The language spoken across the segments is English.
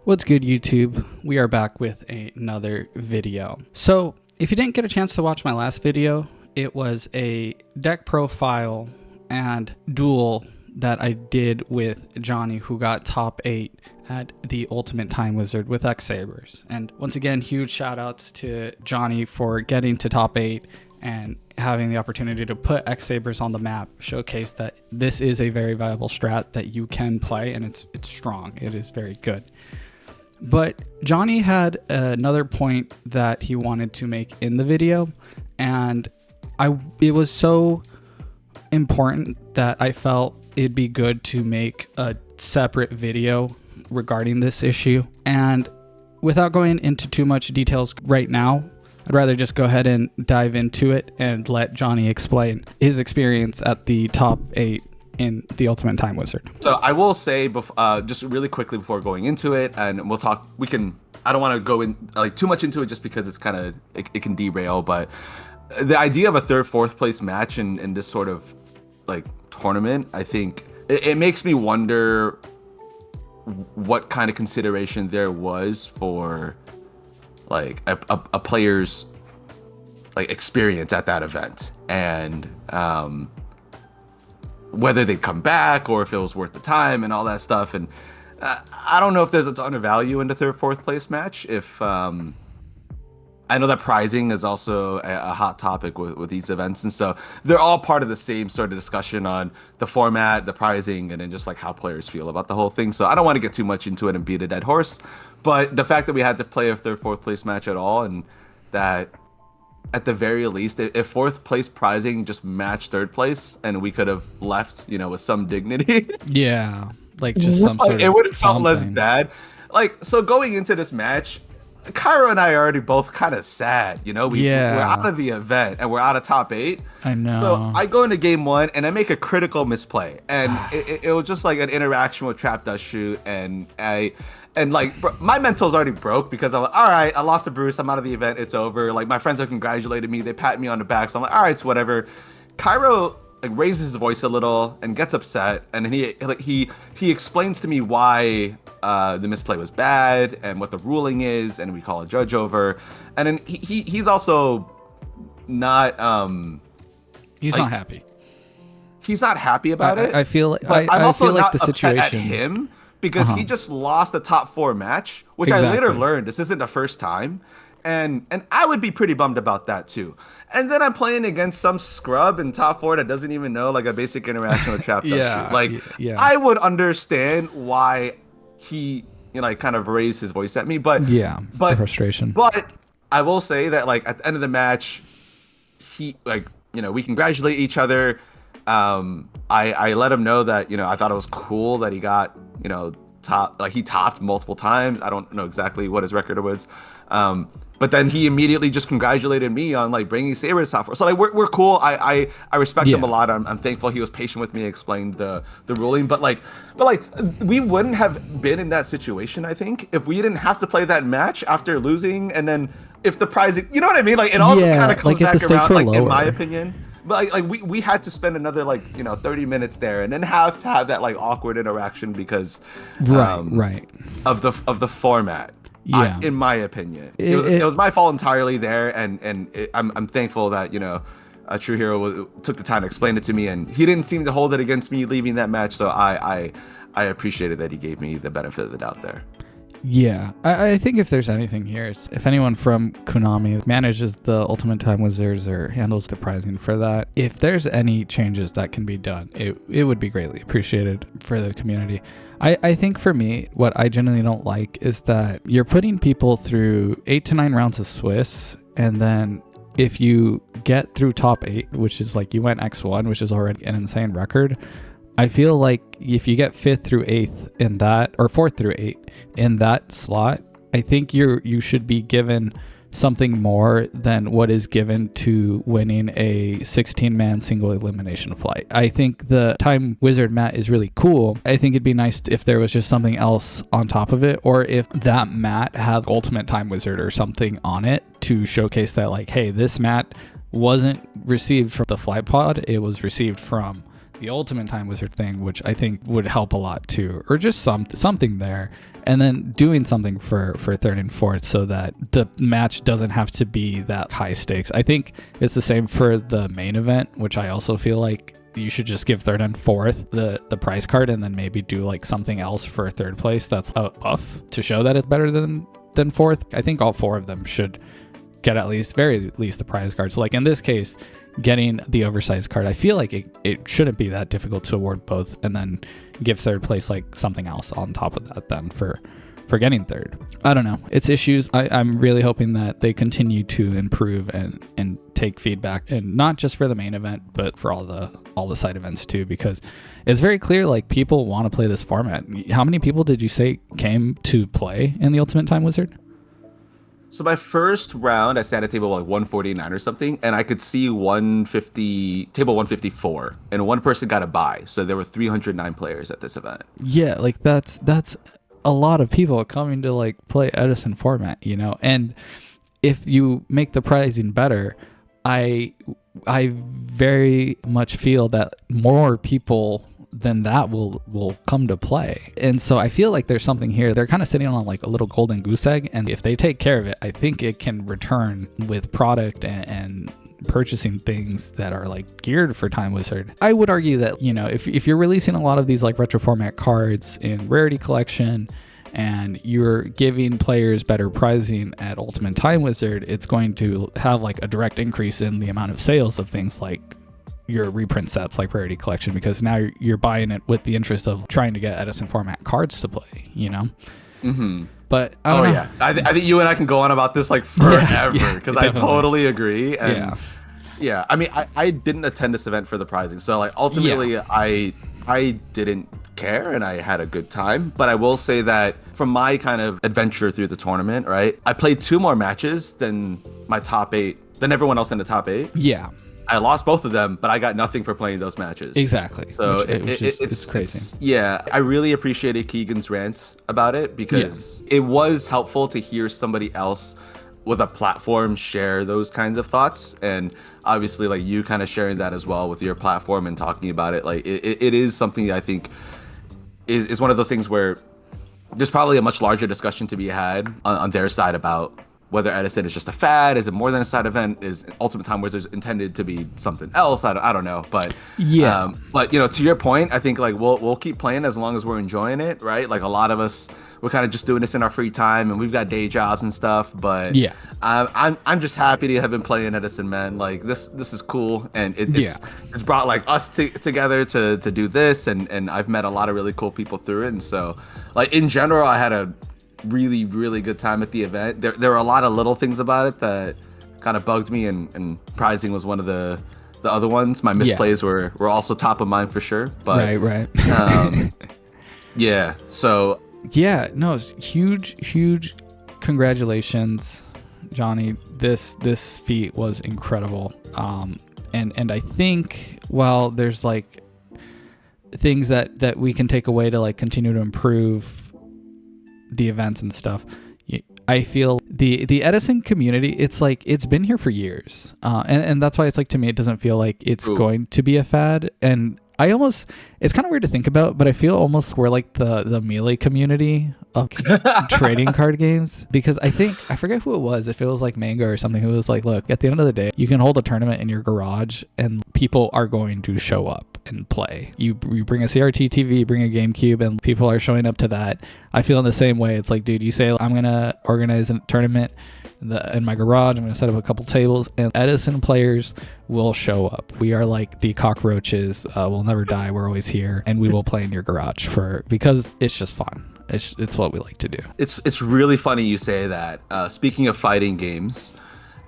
What's good, YouTube? We are back with another video. So if you didn't get a chance to watch my last video, it was a deck profile and duel that I did with Johnny, who got top 8 at the Ultimate Time Wizard with X-Sabers. And once again, huge shout outs to Johnny for getting to top 8 and having the opportunity to put X-Sabers on the map, showcase that this is a very viable strat that you can play, and it's strong. It is very good. But Johnny had another point that he wanted to make in the video, and it was so important that I felt it'd be good to make a separate video regarding this issue. And without going into too much details right now, I'd rather just go ahead and dive into it and let Johnny explain his experience at the top 8 in the Ultimate Time Wizard. So I will say, just really quickly before going into it, and we'll talk. I don't want to go in like too much into it, just because it's kind of it can derail. But the idea of a third, fourth place match in this sort of like tournament, I think it makes me wonder what kind of consideration there was for like a player's like experience at that event, and whether they'd come back or if it was worth the time and all that stuff. And I don't know if there's a ton of value in the third, fourth place match. If I know that prizing is also a hot topic with these events, and so they're all part of the same sort of discussion on the format, the prizing, and then just like how players feel about the whole thing. So I don't want to get too much into it and beat a dead horse, but the fact that we had to play a third, fourth place match at all, and that at the very least, if fourth place prizing just matched third place and we could have left, with some dignity. Yeah, like just some sort of it would have felt less bad. Like, so going into this match, Cairo and I are already both kind of sad, we're out of the event and we're out of top 8. I know. So I go into game 1 and I make a critical misplay, and it was just like an interaction with Trap Dust Shoot, and my mental's already broke because I'm like, all right, I lost to Bruce, I'm out of the event, it's over. Like, my friends have congratulated me, they pat me on the back, so I'm like, all right, it's whatever. Cairo raises his voice a little and gets upset, and then he explains to me why the misplay was bad and what the ruling is, and we call a judge over. And then he's also not he's not happy. He's not happy about it. I feel but I'm also not the upset situation at him because he just lost the top 4 match, which I later learned this isn't the first time. And I would be pretty bummed about that too. And then I'm playing against some scrub in top 4 that doesn't even know like a basic interaction with Trap Dust Shoot. Like, I would understand why he kind of raised his voice at me, but the frustration. But I will say that like at the end of the match, he we congratulate each other. I let him know that I thought it was cool that he got he topped multiple times. I don't know exactly what his record was. But then he immediately just congratulated me on like bringing Sabers top 4. So like we're cool. I respect him a lot. I'm thankful he was patient with me, explained the ruling. But we wouldn't have been in that situation, I think, if we didn't have to play that match after losing, and then if the prizing, you know what I mean? Like it all just kind of comes back around, like lower. In my opinion. But like we had to spend another 30 minutes there, and then have to have that like awkward interaction because of the format. Yeah, in my opinion, it was my fault entirely there, and I'm thankful that a True Hero took the time to explain it to me, and he didn't seem to hold it against me leaving that match. So I appreciated that he gave me the benefit of the doubt there. Yeah, I think if there's anything here, it's if anyone from Konami manages the Ultimate Time Wizards or handles the prizing for that, if there's any changes that can be done, it would be greatly appreciated for the community. I think for me, what I generally don't like is that you're putting people through 8 to 9 rounds of Swiss, and then if you get through top 8, which is like you went X1, which is already an insane record, I feel like if you get 5th through 8th in that, or 4th through 8 in that slot, I think you should be given something more than what is given to winning a 16-man single elimination flight. I think the Time Wizard mat is really cool. I think it'd be nice if there was just something else on top of it, or if that mat had Ultimate Time Wizard or something on it to showcase that, like, hey, this mat wasn't received from the flight pod, it was received from the Ultimate Time Wizard thing, which I think would help a lot too, or just something there, and then doing something for third and fourth so that the match doesn't have to be that high stakes. I think it's the same for the main event, which I also feel like you should just give third and fourth the prize card, and then maybe do like something else for third place that's a buff to show that it's better than fourth. I think all 4 of them should get very least the prize card. So like in this case, getting the oversized card, I feel like it shouldn't be that difficult to award both, and then give third place like something else on top of that then for getting third. I don't know. It's issues. I'm really hoping that they continue to improve and take feedback, and not just for the main event, but for all the side events too, because it's very clear like people want to play this format. How many people did you say came to play in the Ultimate Time Wizard? So my first round, I sat at table like 149 or something, and I could see table 154, and one person got a bye. So there were 309 players at this event. Yeah, like that's a lot of people coming to like play Edison format, you know. And if you make the pricing better, I very much feel that more people than that will come to play. And so I feel like there's something here. They're kind of sitting on like a little golden goose egg, and if they take care of it, I think it can return with product and purchasing things that are like geared for Time Wizard. I would argue that, you know, if you're releasing a lot of these like retro format cards in Rarity Collection, and you're giving players better pricing at Ultimate Time Wizard, it's going to have like a direct increase in the amount of sales of things like your reprint sets like Rarity Collection, because now you're buying it with the interest of trying to get Edison format cards to play, you know? Mm-hmm. But I don't know. Yeah, I think you and I can go on about this like forever, because I totally agree. And yeah, I mean, I didn't attend this event for the prizing, so like ultimately I didn't care, and I had a good time. But I will say that from my kind of adventure through the tournament, right, I played 2 more matches than my top 8, than everyone else in the top 8. Yeah. I lost both of them, but I got nothing for playing those matches. Exactly. So it's crazy. I really appreciated Keegan's rant about it, because it was helpful to hear somebody else with a platform share those kinds of thoughts. And obviously like you kind of sharing that as well with your platform and talking about it, like it is something that I think is one of those things where there's probably a much larger discussion to be had on their side about whether Edison is just a fad, is it more than a side event, is Ultimate Time Wizards intended to be something else? I don't know, but but you know, to your point, I think like we'll keep playing as long as we're enjoying it, right? Like a lot of us, we're kind of just doing this in our free time, and we've got day jobs and stuff, but I'm just happy to have been playing Edison, man. Like this is cool, and it's brought like us together to do this, and I've met a lot of really cool people through it, and so like in general, I had a really good time at the event. There were a lot of little things about it that kind of bugged me, and prizing was one of the other ones. My misplays were also top of mind for sure, but right so it's huge congratulations, Johnny. This feat was incredible, and I think while there's like things that we can take away to like continue to improve the events and stuff, I feel the Edison community, it's like it's been here for years, and that's why it's like, to me, it doesn't feel like it's going to be a fad. And it's kind of weird to think about, but I feel almost we're like the Melee community of trading card games, because I forget who it was, if it was like Mango or something, who was like, look, at the end of the day, you can hold a tournament in your garage and people are going to show up and play. You bring a CRT TV, bring a GameCube, and people are showing up to that. I feel in the same way. It's like, dude, you say I'm gonna organize a tournament in my garage, I'm gonna set up a couple tables, and Edison players will show up. We are like the cockroaches. We'll never die. We're always here, and we will play in your garage because it's just fun. It's what we like to do. It's really funny you say that. Speaking of fighting games,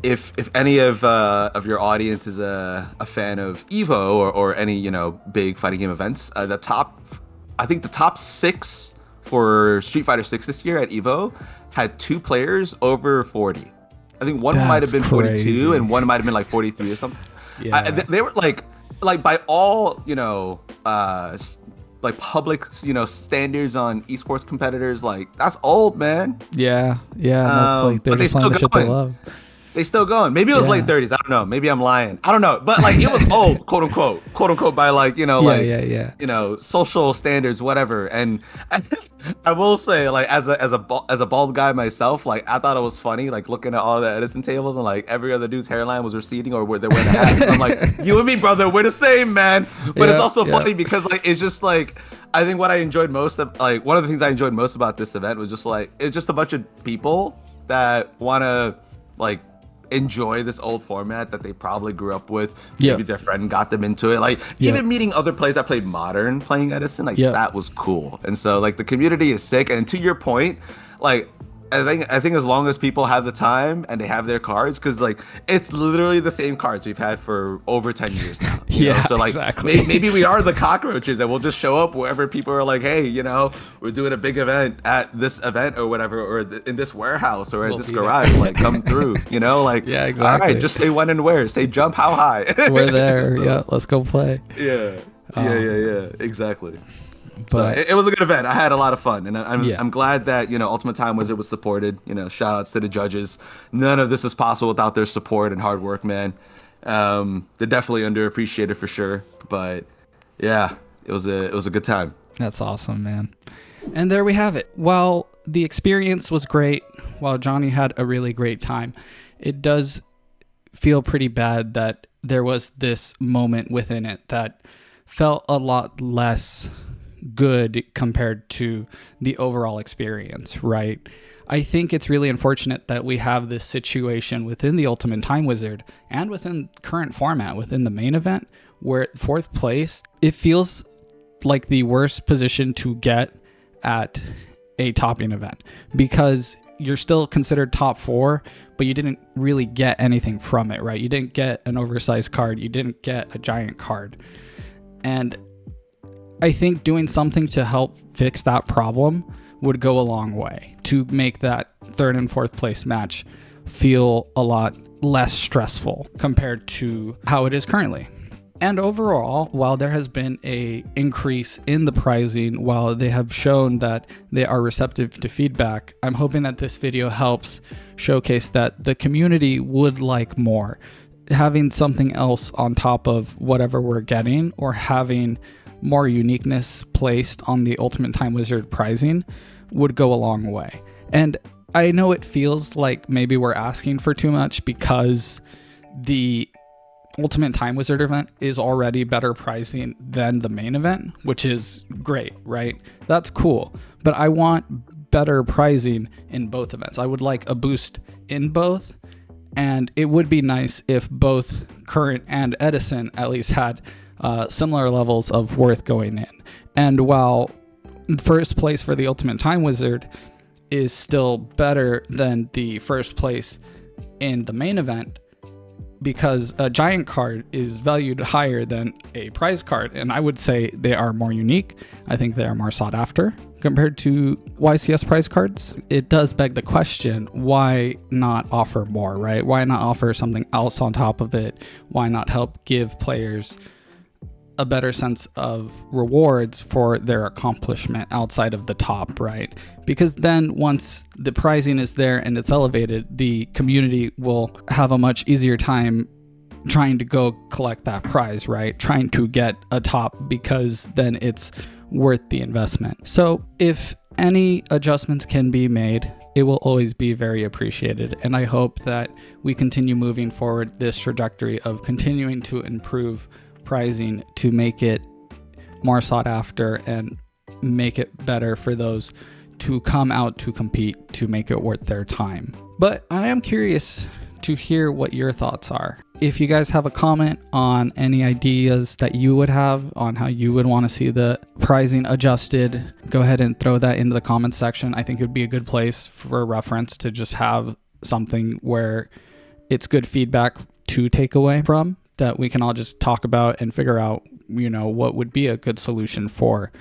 if any of your audience is a fan of Evo or any, you know, big fighting game events, the top 6 for Street Fighter 6 this year at Evo had 2 players over 40. I think one might have been 42 and one might have been like 43 or something. Yeah. They were like by all, you know, like public, you know, standards on esports competitors, like that's old, man. Yeah. That's like they're just playing the shit they love. they still going. Maybe it was late 30s. I don't know. Maybe I'm lying. I don't know. But like it was old, quote unquote, by like, social standards, whatever. And I will say, like, as a bald guy myself, like I thought it was funny, like looking at all the Edison tables and like every other dude's hairline was receding or where they wearing hats. I'm like, you and me, brother, we're the same, man. But it's also funny because like it's just like I think what I enjoyed most of like one of the things I enjoyed most about this event was just like it's just a bunch of people that want to like enjoy this old format that they probably grew up with. Maybe their friend got them into it. Like even meeting other players that played Modern playing Edison, like that was cool. And so like the community is sick. And to your point, like I think as long as people have the time and they have their cards, because like it's literally the same cards we've had for over 10 years now. You know? So like maybe we are the cockroaches and we'll just show up wherever people are like, hey, we're doing a big event at this event or whatever, or in this warehouse or at this garage, like come through, like all right, just say when and where, say jump how high. We're there. So, let's go play. Yeah, exactly. But so it was a good event. I had a lot of fun, and I'm glad that Ultimate Time Wizard was supported. Shout outs to the judges. None of this is possible without their support and hard work, man. They're definitely underappreciated for sure, but yeah, it was a good time. That's awesome, man. And there we have it. While the experience was great, while Johnny had a really great time, it does feel pretty bad that there was this moment within it that felt a lot less good compared to the overall experience, right? I think it's really unfortunate that we have this situation within the Ultimate Time Wizard and within current format, within the main event, where 4th place, it feels like the worst position to get at a topping event because you're still considered top 4, but you didn't really get anything from it, right? You didn't get an oversized card. You didn't get a giant card. And I think doing something to help fix that problem would go a long way to make that 3rd and 4th place match feel a lot less stressful compared to how it is currently. And overall, while there has been a increase in the pricing, while they have shown that they are receptive to feedback, I'm hoping that this video helps showcase that the community would like more. Having something else on top of whatever we're getting, or having more uniqueness placed on the Ultimate Time Wizard pricing would go a long way. And I know it feels like maybe we're asking for too much because the Ultimate Time Wizard event is already better pricing than the main event, which is great, right? That's cool. But I want better pricing in both events. I would like a boost in both. And it would be nice if both Current and Edison at least had similar levels of worth going in. And while 1st place for the Ultimate Time Wizard is still better than the 1st place in the main event, because a giant card is valued higher than a prize card, and I would say they are more unique. I think they are more sought after compared to YCS prize cards. It does beg the question, why not offer more, right? Why not offer something else on top of it? Why not help give players a better sense of rewards for their accomplishment outside of the top, right? Because then once the pricing is there and it's elevated, the community will have a much easier time trying to go collect that prize, right? Trying to get a top, because then it's worth the investment. So if any adjustments can be made, it will always be very appreciated. And I hope that we continue moving forward this trajectory of continuing to improve pricing to make it more sought after and make it better for those to come out to compete, to make it worth their time. But I am curious to hear what your thoughts are. If you guys have a comment on any ideas that you would have on how you would want to see the pricing adjusted, go ahead and throw that into the comments section. I think it would be a good place for reference to just have something where it's good feedback to take away from, that we can all just talk about and figure out, what would be a good solution for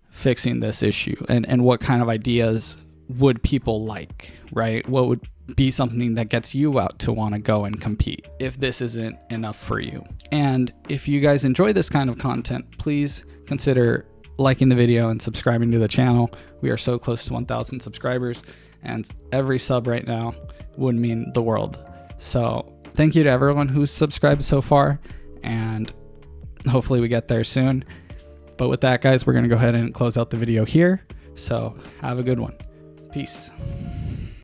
fixing this issue, and what kind of ideas would people like, right? What would be something that gets you out to want to go and compete if this isn't enough for you. And if you guys enjoy this kind of content, please consider liking the video and subscribing to the channel. We are so close to 1,000 subscribers, and every sub right now would mean the world. So thank you to everyone who's subscribed so far, and hopefully we get there soon. But with that, guys, we're going to go ahead and close out the video here. So have a good one. Peace.